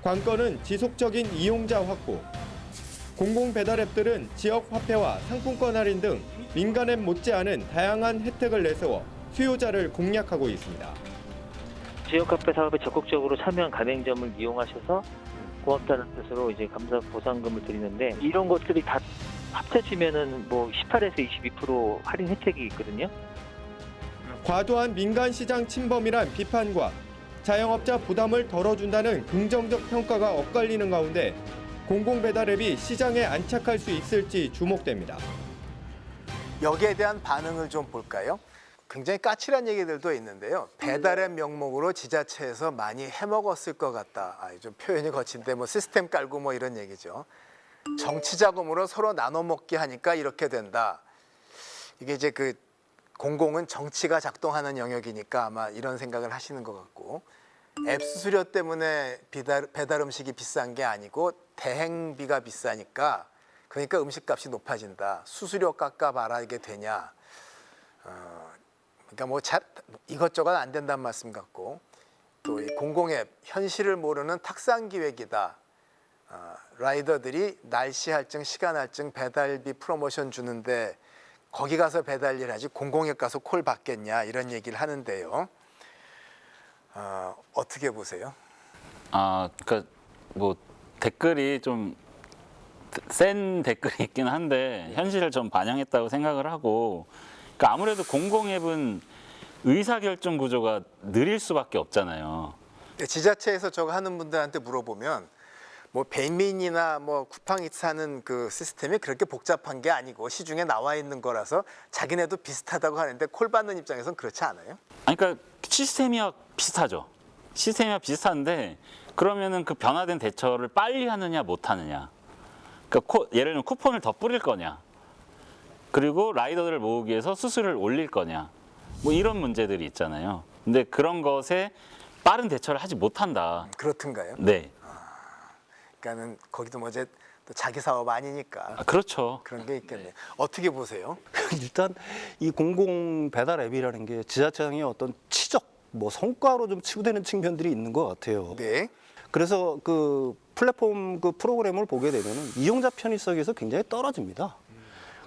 관건은 지속적인 이용자 확보. 공공배달앱들은 지역 화폐와 상품권 할인 등 민간앱 못지않은 다양한 혜택을 내세워 수요자를 공략하고 있습니다. 지역화폐 사업에 적극적으로 참여한 가맹점을 이용하셔서 고맙다는 뜻으로 이제 감사 보상금을 드리는데 이런 것들이 다 합쳐지면은 뭐 18에서 22% 할인 혜택이 있거든요. 과도한 민간 시장 침범이란 비판과 자영업자 부담을 덜어준다는 긍정적 평가가 엇갈리는 가운데 공공배달앱이 시장에 안착할 수 있을지 주목됩니다. 여기에 대한 반응을 좀 볼까요? 굉장히 까칠한 얘기들도 있는데요. 배달앱 명목으로 지자체에서 많이 해먹었을 것 같다. 좀 표현이 거친데 뭐 시스템 깔고 뭐 이런 얘기죠. 정치 자금으로 서로 나눠 먹게 하니까 이렇게 된다. 이게 이제 그 공공은 정치가 작동하는 영역이니까 아마 이런 생각을 하시는 것 같고, 앱 수수료 때문에 배달 음식이 비싼 게 아니고 대행비가 비싸니까 그러니까 음식값이 높아진다. 수수료 깎아 말하게 되냐. 그러니까 뭐 이것저것 안 된다는 말씀 같고, 또 이 공공앱 현실을 모르는 탁상 기획이다. 라이더들이 날씨 할증, 시간 할증, 배달비 프로모션 주는데 거기 가서 배달 일 하지 공공앱 가서 콜 받겠냐 이런 얘기를 하는데요. 어떻게 보세요? 그러니까 뭐 댓글이 좀 센 댓글이 있긴 한데 현실을 좀 반영했다고 생각을 하고, 그러니까 아무래도 공공앱은 의사결정 구조가 느릴 수밖에 없잖아요. 지자체에서 저거 하는 분들한테 물어보면 뭐 배민이나 뭐 쿠팡이츠 하는 그 시스템이 그렇게 복잡한 게 아니고 시중에 나와 있는 거라서 자기네도 비슷하다고 하는데 콜 받는 입장에서는 그렇지 않아요? 그러니까 시스템이야 비슷하죠. 시스템이야 비슷한데 그러면은 그 변화된 대처를 빨리 하느냐 못 하느냐. 그러니까 예를 들면 쿠폰을 더 뿌릴 거냐. 그리고 라이더들을 모으기 위해서 수수료를 올릴 거냐. 뭐 이런 문제들이 있잖아요. 근데 그런 것에 빠른 대처를 하지 못한다. 그렇든가요? 네. 그러니까는 거기도 뭐 이제 또 자기 사업 아니니까. 그렇죠. 그런 게 있겠네요. 어떻게 보세요? 일단 이 공공 배달 앱이라는 게 지자체장의 어떤 치적, 뭐 성과로 좀 치부되는 측면들이 있는 것 같아요. 네. 그래서 그 플랫폼 그 프로그램을 보게 되면은 이용자 편의성에서 굉장히 떨어집니다.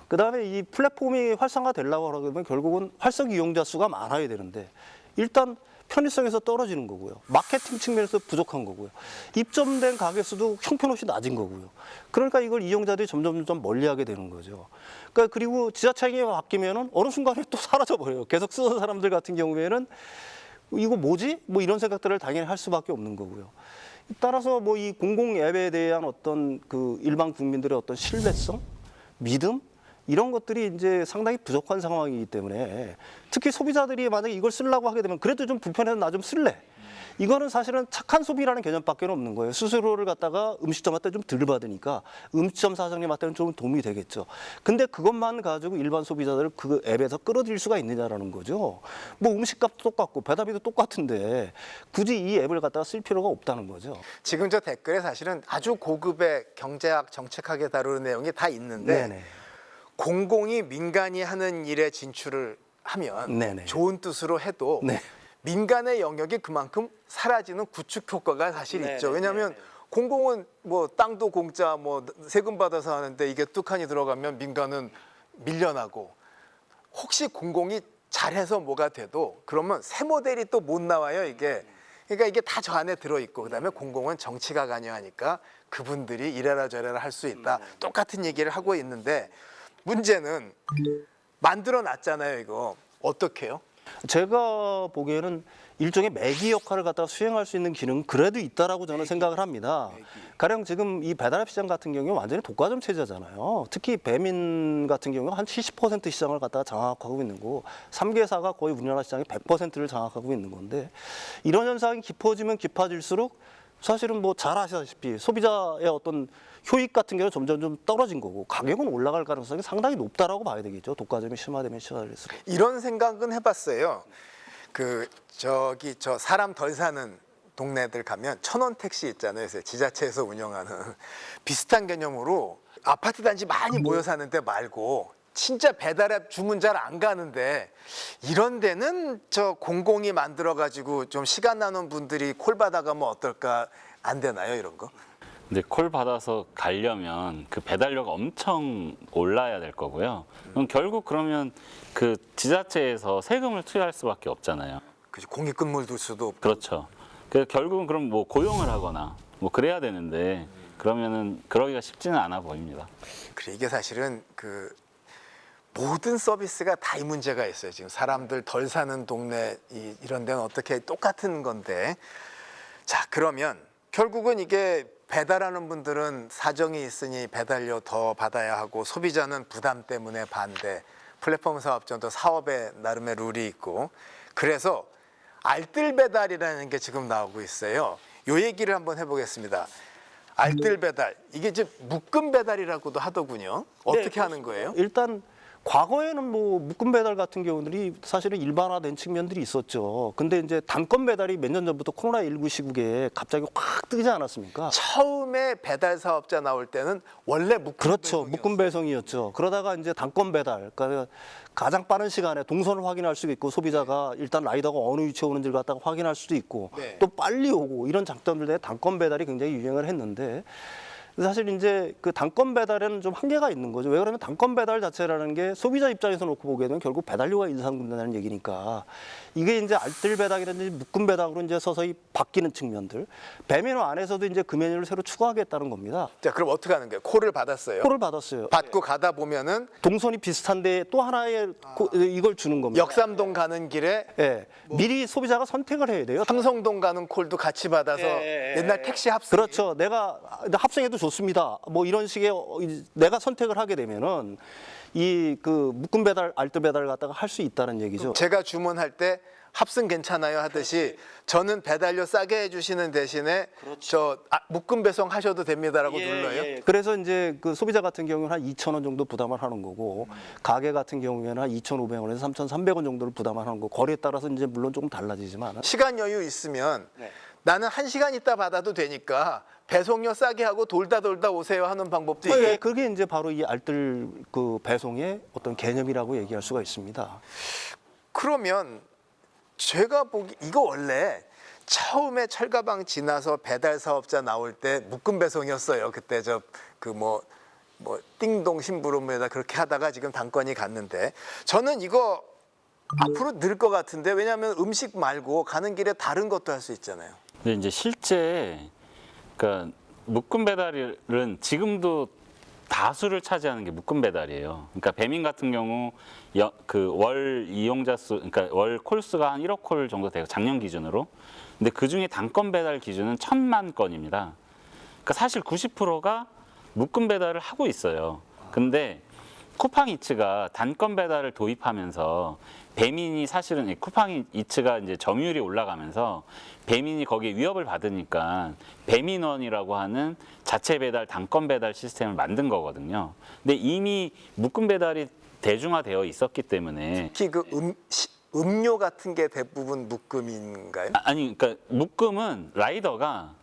그다음에 이 플랫폼이 활성화되려고 하면 결국은 활성 이용자 수가 많아야 되는데 일단 편의성에서 떨어지는 거고요. 마케팅 측면에서 부족한 거고요. 입점된 가게 수도 형편없이 낮은 거고요. 그러니까 이걸 이용자들이 점점 멀리하게 되는 거죠. 그러니까 그리고 지자체장이 바뀌면은 어느 순간에 또 사라져 버려요. 계속 쓰던 사람들 같은 경우에는 이거 뭐지? 뭐 이런 생각들을 당연히 할 수밖에 없는 거고요. 따라서 뭐 이 공공 앱에 대한 어떤 그 일반 국민들의 어떤 신뢰성, 믿음 이런 것들이 이제 상당히 부족한 상황이기 때문에 특히 소비자들이 만약에 이걸 쓰려고 하게 되면 그래도 좀 불편해서 나 좀 쓸래. 이거는 사실은 착한 소비라는 개념밖에 없는 거예요. 수수료를 갖다가 음식점한테 좀 덜 받으니까 음식점 사장님한테는 좀 도움이 되겠죠. 근데 그것만 가지고 일반 소비자들을 그 앱에서 끌어들일 수가 있느냐라는 거죠. 뭐 음식값도 똑같고 배달비도 똑같은데 굳이 이 앱을 갖다가 쓸 필요가 없다는 거죠. 지금 저 댓글에 사실은 아주 고급의 경제학, 정책학에 다루는 내용이 다 있는데 네네. 공공이 민간이 하는 일에 진출을 하면 네네. 좋은 뜻으로 해도 네. 민간의 영역이 그만큼 사라지는 구축 효과가 사실 네네. 있죠. 왜냐하면 공공은 뭐 땅도 공짜 뭐 세금 받아서 하는데 이게 뚝하니 들어가면 민간은 밀려나고, 혹시 공공이 잘해서 뭐가 돼도 그러면 새 모델이 또 못 나와요, 이게. 그러니까 이게 다 저 안에 들어있고, 그다음에 공공은 정치가 관여하니까 그분들이 이래라 저래라 할 수 있다. 똑같은 얘기를 하고 있는데 문제는 만들어 놨잖아요, 이거. 어떻게 해요? 제가 보기에는 일종의 매기 역할을 갖다가 수행할 수 있는 기능은 그래도 있다라고 저는 생각을 합니다. 가령 지금 이 배달앱 시장 같은 경우는 완전히 독과점 체제잖아요. 특히 배민 같은 경우는 한 70% 시장을 갖다가 장악하고 있는 거고 3개사가 거의 우리나라 시장의 100%를 장악하고 있는 건데, 이런 현상이 깊어지면 깊어질수록 사실은 뭐 잘 아시다시피 소비자의 어떤 효익 같은 경우는 점점 좀 떨어진 거고 가격은 올라갈 가능성이 상당히 높다라고 봐야 되겠죠. 독과점이 심화되면 심화될수록. 이런 생각은 해봤어요. 저 사람 덜 사는 동네들 가면 1,000원 택시 있잖아요. 그래서 지자체에서 운영하는 비슷한 개념으로 아파트 단지 많이 모여 사는데 말고 진짜 배달앱 주문 잘 안 가는데 이런 데는 저 공공이 만들어 가지고 좀 시간 나눈 분들이 콜 받아가면 어떨까? 안 되나요, 이런 거? 근데 콜 받아서 가려면 그 배달료가 엄청 올라야 될 거고요. 그럼 결국 그러면 그 지자체에서 세금을 투여할 수밖에 없잖아요. 그죠. 공익근무를 둘 수도 없고. 그렇죠. 그 결국은 그럼 뭐 고용을 하거나 뭐 그래야 되는데 그러면은 그러기가 쉽지는 않아 보입니다. 그래 이게 사실은 그 모든 서비스가 다 이 문제가 있어요. 지금 사람들 덜 사는 동네 이런 데는 어떻게 똑같은 건데. 자, 그러면 결국은 이게 배달하는 분들은 사정이 있으니 배달료 더 받아야 하고 소비자는 부담 때문에 반대. 플랫폼 사업자도 사업에 나름의 룰이 있고. 그래서 알뜰 배달이라는 게 지금 나오고 있어요. 요 얘기를 한번 해보겠습니다. 알뜰 배달, 이게 이제 묶음 배달이라고도 하더군요. 어떻게 네, 하는 거예요? 일단 과거에는 뭐 묶음 배달 같은 경우들이 사실은 일반화된 측면들이 있었죠. 근데 이제 단건 배달이 몇 년 전부터 코로나19 시국에 갑자기 확 뜨지 않았습니까? 처음에 배달 사업자 나올 때는 원래 묶음 그렇죠. 묶음 배송이었죠. 그러다가 이제 단건 배달, 그러니까 가장 빠른 시간에 동선을 확인할 수도 있고 소비자가 일단 라이더가 어느 위치에 오는지를 갖다가 확인할 수도 있고 네. 또 빨리 오고 이런 장점들 때문에 단건 배달이 굉장히 유행을 했는데 사실 이제 그 단건 배달에는 좀 한계가 있는 거죠. 왜 그러면 단건 배달 자체라는 게 소비자 입장에서 놓고 보게 되면 결국 배달료가 인상된다는 얘기니까 이게 이제 알뜰 배달이라든지 묶음 배달으로 이제 서서히 바뀌는 측면들. 배메뉴 안에서도 이제 그 메뉴를 새로 추가하겠다는 겁니다. 자, 그럼 어떻게 하는 거예요? 콜을 받았어요. 콜을 받았어요. 받고 가다 보면은 동선이 비슷한데 또 하나의 이걸 주는 겁니다. 역삼동 가는 길에 미리 소비자가 선택을 해야 돼요. 삼성동 가는 콜도 같이 받아서 옛날 택시 합승. 그렇죠. 내가 합승해도 좋습니다. 뭐 이런 식의 내가 선택을 하게 되면은 이 그 묶음 배달, 알뜰 배달을 갖다가 할 수 있다는 얘기죠. 제가 주문할 때 합승 괜찮아요 하듯이 저는 배달료 싸게 해주시는 대신에 저 묶음 배송 하셔도 됩니다라고 눌러요. 그래서 이제 그 소비자 같은 경우는 한 2,000원 정도 부담을 하는 거고 가게 같은 경우에는 한 2,500원에서 3,300원 정도를 부담을 하는 거고 거리에 따라서 이제 물론 조금 달라지지만 시간 여유 있으면 나는 1시간 있다 받아도 되니까 배송료 싸게 하고 돌다 오세요 하는 방법도 있고. 네, 그게 이제 바로 이 알뜰 그 배송의 어떤 개념이라고 얘기할 수가 있습니다. 그러면 제가 보기 이거 원래 처음에 철가방 지나서 배달 사업자 나올 때 묶음 배송이었어요. 그때 저 그 뭐 띵동 심부름에다 그렇게 하다가 지금 단건이 갔는데 저는 이거 앞으로 늘 것 같은데 왜냐하면 음식 말고 가는 길에 다른 것도 할 수 있잖아요. 근데 이제 실제 그러니까 묶음 배달은 지금도 다수를 차지하는 게 묶음 배달이에요. 그러니까 배민 같은 경우 그 월 이용자 수, 그러니까 월 콜수가 한 1억 콜 정도 돼요. 작년 기준으로. 근데 그 중에 단건 배달 기준은 1,000만 건입니다. 그러니까 사실 90%가 묶음 배달을 하고 있어요. 근데 쿠팡이츠가 단건 배달을 도입하면서 배민이 사실은 쿠팡이츠가 이제 점유율이 올라가면서 배민이 거기에 위협을 받으니까 배민원이라고 하는 자체 배달, 단건 배달 시스템을 만든 거거든요. 근데 이미 묶음 배달이 대중화되어 있었기 때문에 특히 그 음료 같은 게 대부분 묶음인가요? 아니, 그러니까 묶음은 라이더가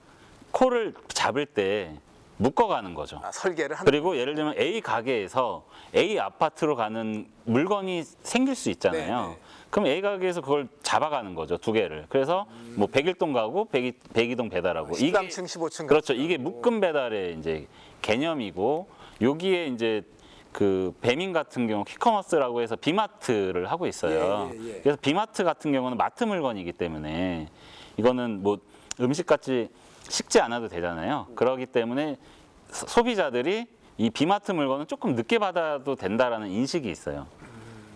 콜을 잡을 때 묶어가는 거죠. 설계를 하는. 그리고 예를 들면 A 가게에서 A 아파트로 가는 물건이 생길 수 있잖아요. 네네. 그럼 A 가게에서 그걸 잡아가는 거죠, 두 개를. 그래서 뭐 101동 가고 102동 배달하고. 13층, 15층. 그렇죠. 이게 묶음 배달의 이제 개념이고 여기에 이제 그 배민 같은 경우 퀵커머스라고 해서 비마트를 하고 있어요. 그래서 비마트 같은 경우는 마트 물건이기 때문에 이거는 뭐 음식같이 식지 않아도 되잖아요. 그렇기 때문에 소비자들이 이 비마트 물건은 조금 늦게 받아도 된다라는 인식이 있어요.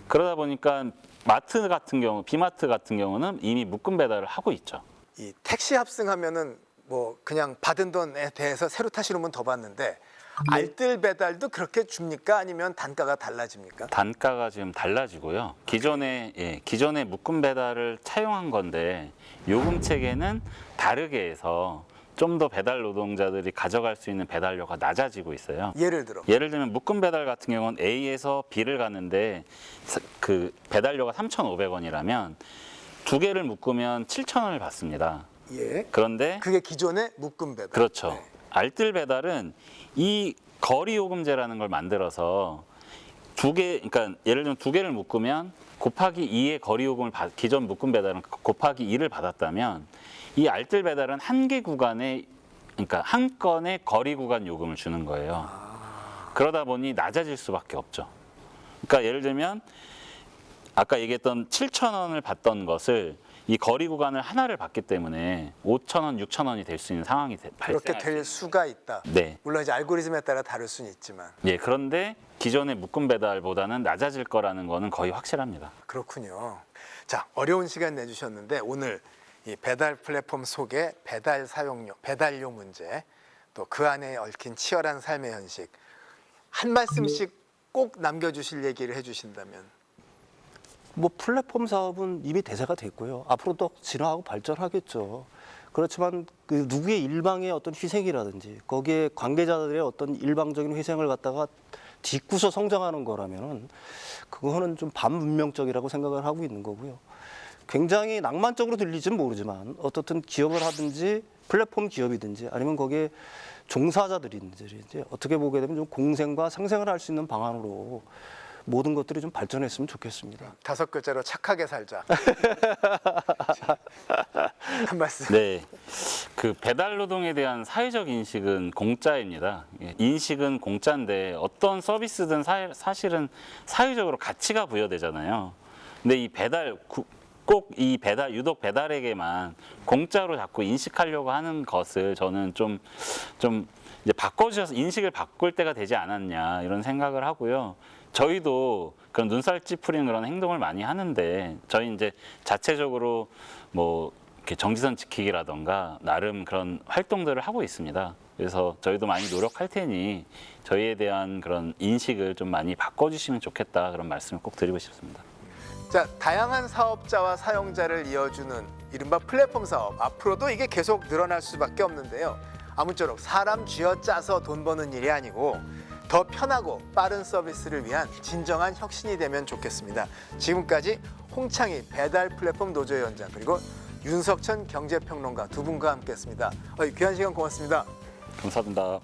그러다 보니까 마트 같은 경우, 비마트 같은 경우는 이미 묶음 배달을 하고 있죠. 이 택시 합승하면은 뭐 그냥 받은 돈에 대해서 새로 타시는 분 더 받는데 알뜰 배달도 그렇게 줍니까? 아니면 단가가 달라집니까? 단가가 지금 달라지고요. 기존에 묶음 배달을 차용한 건데 요금 체계는 다르게 해서 좀 더 배달 노동자들이 가져갈 수 있는 배달료가 낮아지고 있어요. 예를 들면 묶음 배달 같은 경우는 A에서 B를 가는데 그 배달료가 3,500원이라면 두 개를 묶으면 7,000원을 받습니다. 예. 그런데 그게 기존의 묶음 배달. 그렇죠. 알뜰 배달은 이 거리 요금제라는 걸 만들어서 그러니까 예를 들면 두 개를 묶으면 곱하기 2의 거리 요금을 기존 묶음 배달은 곱하기 2를 받았다면 이 알뜰 배달은 한 개 구간에 그러니까 한 건에 거리 구간 요금을 주는 거예요. 그러다 보니 낮아질 수밖에 없죠. 그러니까 예를 들면 아까 얘기했던 7,000원을 받던 것을 이 거리 구간을 하나를 받기 때문에 5,000원, 6,000원이 될 수 있는 상황이 그렇게 될 수가 있다. 네. 물론 이제 알고리즘에 따라 다를 수는 있지만. 예, 그런데 기존의 묶음 배달보다는 낮아질 거라는 거는 거의 확실합니다. 그렇군요. 자, 어려운 시간 내주셨는데 오늘 이 배달 플랫폼 속의 배달 사용료, 배달료 문제, 또 그 안에 얽힌 치열한 삶의 현실 한 말씀씩 꼭 남겨주실 얘기를 해주신다면. 뭐 플랫폼 사업은 이미 대세가 됐고요. 앞으로 더 진화하고 발전하겠죠. 그렇지만 그 누구의 일방의 어떤 희생이라든지 거기에 관계자들의 어떤 일방적인 희생을 갖다가 딛고서 성장하는 거라면은 그거는 좀 반문명적이라고 생각을 하고 있는 거고요. 굉장히 낭만적으로 들릴지는 모르지만 어떻든 기업을 하든지 플랫폼 기업이든지 아니면 거기에 종사자들이든지 이제 어떻게 보게 되면 좀 공생과 상생을 할 수 있는 방안으로 모든 것들이 좀 발전했으면 좋겠습니다. 5글자로 착하게 살자. 한 말씀. 네, 그 배달 노동에 대한 사회적 인식은 공짜입니다. 인식은 공짜인데 어떤 서비스든 사실은 사회적으로 가치가 부여되잖아요. 근데 이 배달 꼭 이 배달 유독 배달에게만 공짜로 자꾸 인식하려고 하는 것을 저는 좀 이제 바꿔주셔서 인식을 바꿀 때가 되지 않았냐 이런 생각을 하고요. 저희도 그런 눈살 찌푸리는 그런 행동을 많이 하는데 저희 이제 자체적으로 뭐 이렇게 정지선 지키기라던가 나름 그런 활동들을 하고 있습니다. 그래서 저희도 많이 노력할 테니 저희에 대한 그런 인식을 좀 많이 바꿔주시면 좋겠다 그런 말씀을 꼭 드리고 싶습니다. 자, 다양한 사업자와 사용자를 이어주는 이른바 플랫폼 사업. 앞으로도 이게 계속 늘어날 수밖에 없는데요. 아무쪼록 사람 쥐어짜서 돈 버는 일이 아니고 더 편하고 빠른 서비스를 위한 진정한 혁신이 되면 좋겠습니다. 지금까지 홍창희 배달 플랫폼 노조위원장 그리고 윤석천 경제평론가 두 분과 함께했습니다. 귀한 시간 고맙습니다. 감사합니다.